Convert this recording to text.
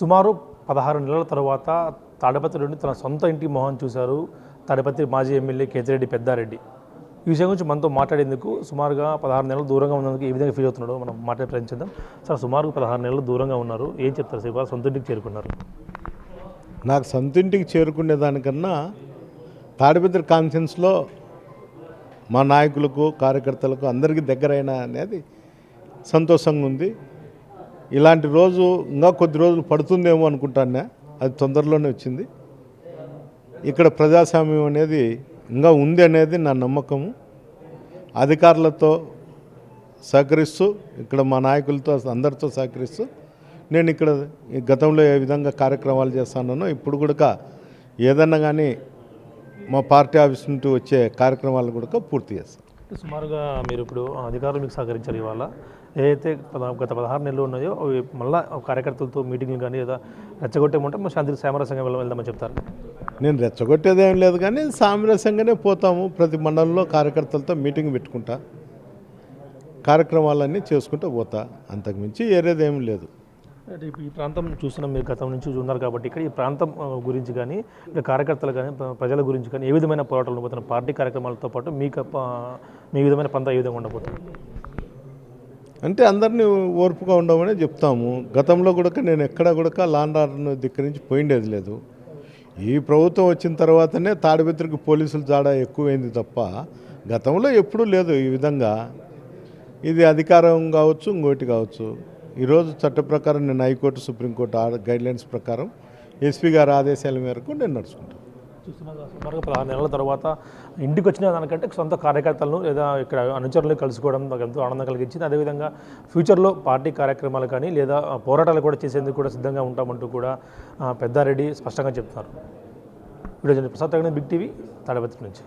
సుమారు 16 నెలల తర్వాత తాడిపత్రి నుండి తన సొంత ఇంటి మొహం చూశారు తాడిపత్రి మాజీ ఎమ్మెల్యే కేతిరెడ్డి పెద్దారెడ్డి. ఈ విషయం గురించి మనతో మాట్లాడేందుకు సుమారుగా 16 నెలలు దూరంగా ఉన్నందుకు ఏ విధంగా ఫీల్ అవుతున్నాడో మనం మాట్లాడే ప్రయత్నిద్దాం. సార్, సుమారు 16 నెలలు దూరంగా ఉన్నారు, ఏం చెప్తారు సార్? సొంత ఇంటికి చేరుకున్నారు. నాకు సొంత ఇంటికి చేరుకునే దానికన్నా తాడిపత్రి కాన్ఫరెన్స్లో మా నాయకులకు కార్యకర్తలకు అందరికీ దగ్గరైన అనేది సంతోషంగా ఉంది. ఇలాంటి రోజు ఇంకా కొద్ది రోజులు పడుతుందేమో అనుకుంటాను, అది తొందరలోనే వచ్చింది. ఇక్కడ ప్రజాస్వామ్యం అనేది ఇంకా ఉంది అనేది నా నమ్మకము. అధికారులతో సహకరిస్తూ ఇక్కడ మా నాయకులతో అందరితో సహకరిస్తూ నేను ఇక్కడ గతంలో ఏ విధంగా కార్యక్రమాలు చేస్తున్నానో ఇప్పుడు కూడా ఏదన్నా కానీ మా పార్టీ ఆఫీస్ నుండి వచ్చే కార్యక్రమాలు కూడా పూర్తి చేస్తాను. సుమారుగా మీరు ఇప్పుడు అధికారులు మీకు సహకరించారు. ఇవాళ ఏదైతే గత 16 నెలలు ఉన్నాయో అవి మళ్ళీ కార్యకర్తలతో మీటింగ్లు కానీ లేదా రెచ్చగొట్టేమంటే మేము శాంతి సామరస్యంగా వెళ్దామని చెప్తారు. నేను రెచ్చగొట్టేదేం లేదు, కానీ సామరస్యంగానే పోతాము. ప్రతి మండలంలో కార్యకర్తలతో మీటింగ్ పెట్టుకుంటా, కార్యక్రమాలన్నీ చేసుకుంటూ పోతా, అంతకుమించి ఏరేదేమీ లేదు. ఈ ప్రాంతం చూస్తున్నాం, మీరు గతం నుంచి ఉన్నారు కాబట్టి ఇక్కడ ఈ ప్రాంతం గురించి కానీ ఇక్కడ కార్యకర్తలు కానీ ప్రజల గురించి కానీ ఏ విధమైన పోరాటాలు ఉండబోతున్నారు? పార్టీ కార్యక్రమాలతో పాటు మీ విధమైన పంత ఏ విధంగా ఉండబోతుంది? అంటే అందరినీ ఓర్పుగా ఉండమని చెప్తాము. గతంలో కూడా నేను ఎక్కడ కూడా లాండ్ ఆర్డర్ను ధిక్కరించి పోయిండేది లేదు. ఈ ప్రభుత్వం వచ్చిన తర్వాతనే తాడిపత్రికి పోలీసులు జాడ ఎక్కువైంది తప్ప గతంలో ఎప్పుడూ లేదు ఈ విధంగా. ఇది అధికారం కావచ్చు, ఇంకోటి కావచ్చు. ఈరోజు చట్ట ప్రకారం నేను హైకోర్టు, సుప్రీంకోర్టు గైడ్లైన్స్ ప్రకారం ఎస్పీ గారి ఆదేశాల మేరకు నేను నడుచుకుంటాను. చూస్తున్నాగా సుమారుగా 16 నెలల తర్వాత ఇంటికి వచ్చిన దానికంటే సొంత కార్యకర్తలను లేదా ఇక్కడ అనుచరులను కలుసుకోవడం నాకు ఎంతో ఆనందం కలిగించింది. అదేవిధంగా ఫ్యూచర్లో పార్టీ కార్యక్రమాలు కానీ లేదా పోరాటాలు కూడా చేసేందుకు కూడా సిద్ధంగా ఉంటామంటూ కూడా పెద్దారెడ్డి స్పష్టంగా చెప్తున్నారు. Video Prasad big TV Tadipatri నుంచి.